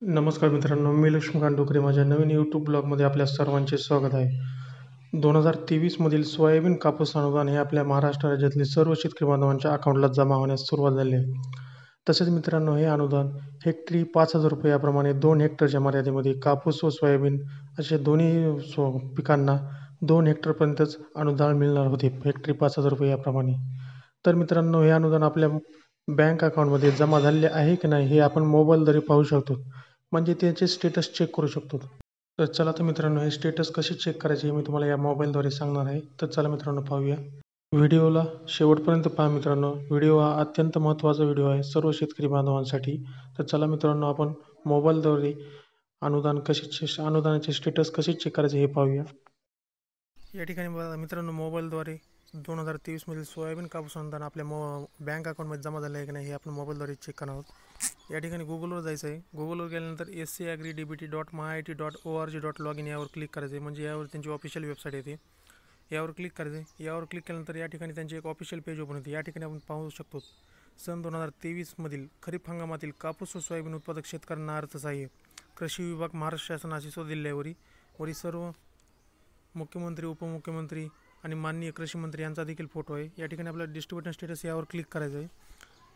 नमस्कार मित्रांनो, मी लक्ष्मीकांत डोकरे. माझ्या नवीन यूट्यूब ब्लॉगमध्ये आपल्या सर्वांचे स्वागत आहे. 2023 मधील सोयाबीन कापूस अनुदान हे आपल्या महाराष्ट्र राज्यातील सर्व शेतकरी बांधवांच्या अकाउंटला जमा होण्यास सुरुवात झाली आहे. तसेच मित्रांनो, हे अनुदान हेक्टरी 5,000 रुपये याप्रमाणे 2 हेक्टरच्या मर्यादेमध्ये कापूस व सोयाबीन असे दोन्ही पिकांना 2 हेक्टरपर्यंतच अनुदान मिळणार होते, हेक्टरी 5,000 रुपये याप्रमाणे. तर मित्रांनो, हे अनुदान आपल्या बँक अकाउंटमध्ये जमा झाले आहे की नाही हे आपण मोबाईलद्वारे पाहू शकतो, म्हणजे त्याचे स्टेटस चेक करू शकतो. तर चला तर मित्रांनो, हे स्टेटस कसे चेक करायचे हे मी तुम्हाला या मोबाईलद्वारे सांगणार आहे. तर चला मित्रांनो, पाहूया. व्हिडिओला शेवटपर्यंत पहा मित्रांनो. व्हिडिओ हा अत्यंत महत्त्वाचा व्हिडिओ आहे सर्व शेतकरी बांधवांसाठी. तर चला मित्रांनो, आपण मोबाईलद्वारे अनुदानाचे स्टेटस कसे चेक करायचे हे पाहूया. या ठिकाणी बघा मित्रांनो, मोबाईलद्वारे 2023 सोयाबीन कापूस अनुदान आपल्या बँक अकाउंटमध्ये जमा झाले आहे की नाही हे आपण मोबाईलद्वारे चेक करणार आहोत. या ठिकाणी गुगलवर जायचं आहे. गुगलवर गेल्यानंतर scagriDBT.myit.org.login यावर क्लिक करायचं आहे, म्हणजे यावर त्यांची ऑफिशियल वेबसाईट येते. यावर क्लिक करायचं आहे. यावर क्लिक केल्यानंतर या ठिकाणी त्यांची एक ऑफिशियल पेज ओपन होते. या ठिकाणी आपण पाहू शकतो सन 2023 खरीप हंगामातील कापूस व सोयाबीन उत्पादक शेतकऱ्यांना अर्थसहाय्य कृषी विभाग महाराष्ट्र शासन आशिष दिले आहे. वरी सर्व मुख्यमंत्री, उपमुख्यमंत्री आणि माननीय कृषी मंत्री यांचा देखील फोटो आहे. या ठिकाणी आपल्याला डिस्ट्रीब्युशन स्टेटस यावर क्लिक करायचं आहे.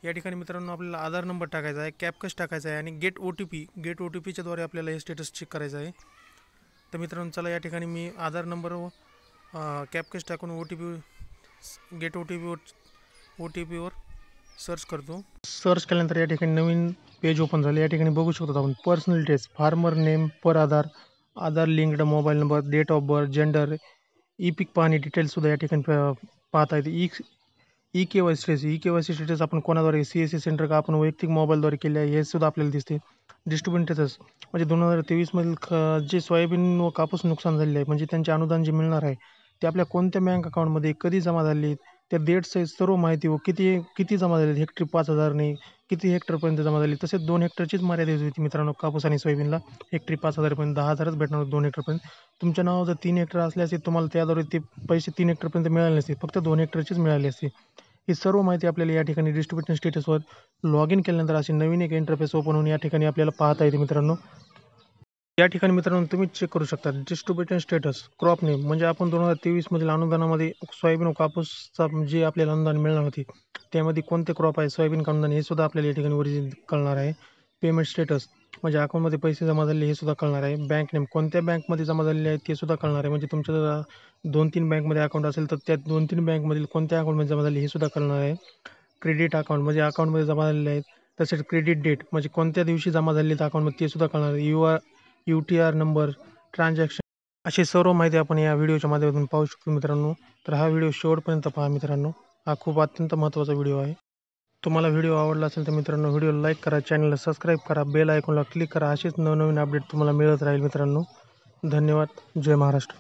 या ठिकाणी मित्रांनो, आपल्याला आधार नंबर टाकायचा आहे, कॅपकस टाकायचा आहे आणि गेट ओ टी पीच्या द्वारे आपल्याला हे स्टेटस चेक करायचं आहे. तर मित्रांनो, चला या ठिकाणी मी आधार नंबर व कॅपकस टाकून गेट ओ टी पीवर सर्च करतो. सर्च केल्यानंतर या ठिकाणी नवीन पेज ओपन झाले. या ठिकाणी बघू शकतो आपण पर्सनल डिटेल्स, फार्मर नेम पर Aadhaar linked mobile number, date of birth, gender, E पीक पाहणी डिटेल्ससुद्धा या ठिकाणी पाहता येते. ई-के-वाय-सी स्टेटस आपण कोणाद्वारे, CSC सेंटर का आपण वैयक्तिक मोबाईलद्वारे केले आहे हे सुद्धा आपल्याला दिसते. डिस्ट्रीब्युशन स्टेटस म्हणजे 2023 जे सोयाबीन व कापूस नुकसान झालेले आहे, म्हणजे त्यांचे अनुदान जे मिळणार आहे ते आपल्या कोणत्या बँक अकाउंटमध्ये कधी जमा झाले, त्या डेट्स सर्व माहिती व किती जमा झाले, हेक्टरी 5,000 नाही किती हेक्टरपर्यंत जमा झाली. तसेच 2 हेक्टरचीच मर्यादा होती मित्रांनो कापूस आणि सोयाबीनला. हेक्टरी 5,000पर्यंत 10,000च भेटणार 2 हेक्टरपर्यंत. तुमच्या नावावर जर 3 हेक्टर असल्यास तुम्हाला त्याद्वारे ते पैसे 3 हेक्टरपर्यंत मिळाले नसते, फक्त 2 हेक्टरचीच मिळाली असते. ही सर्व माहिती आपल्याला या ठिकाणी डिस्ट्रीब्युशन स्टेटसवर लॉग इन केल्यानंतर अशी नवीन एक इंटरफेस ओपन होऊन या ठिकाणी आपल्याला पाहता येते मित्रांनो. या ठिकाणी मित्रांनो तुम्ही चेक करू शकता डिस्ट्रीब्युशन स्टेटस, क्रॉप नेम, म्हणजे आपण 2023 अनुदानामध्ये सोयाबीन व कापूसचा जे आपल्याला अनुदान मिळणार होते त्यामध्ये कोणते क्रॉप आहे, सोयाबीन का अनुदान हे सुद्धा आपल्याला या ठिकाणी ओरिजिन कळणार आहे. पेमेंट स्टेटस म्हणजे अकाउंटमध्ये पैसे जमा झाले हे सुद्धा कळणार आहे. बँक नेम कोणत्या बँकमध्ये जमा झालेले आहे ते सुद्धा कळणार आहे, म्हणजे तुमच्या 2-3 बँकमध्ये अकाउंट असेल तर त्या 2-3 बँकमधील कोणत्या अकाउंटमध्ये जमा झाले हे सुद्धा कळणार आहे. क्रेडिट अकाउंट म्हणजे अकाउंटमध्ये जमा झालेले आहेत. तसेच क्रेडिट डेट म्हणजे कोणत्या दिवशी जमा झालेले आहेत अकाउंटमध्ये ते सुद्धा कळणार आहे. UTR नंबर, ट्रान्झॅक्शन अशी सर्व माहिती आपण या व्हिडिओच्या माध्यमातून पाहू शकतो मित्रांनो. तर हा व्हिडिओ शेवटपर्यंत पहा मित्रांनो, हा खूप अत्यंत महत्त्वाचा व्हिडिओ आहे. तुम्हाला व्हिडिओ आवडला असेल तर मित्रांनो व्हिडिओला लाईक करा, चॅनलला सबस्क्राईब करा, बेल आयकॉनला क्लिक करा. असेच नवनवीन अपडेट तुम्हाला मिळत राहील मित्रांनो. धन्यवाद. जय महाराष्ट्र.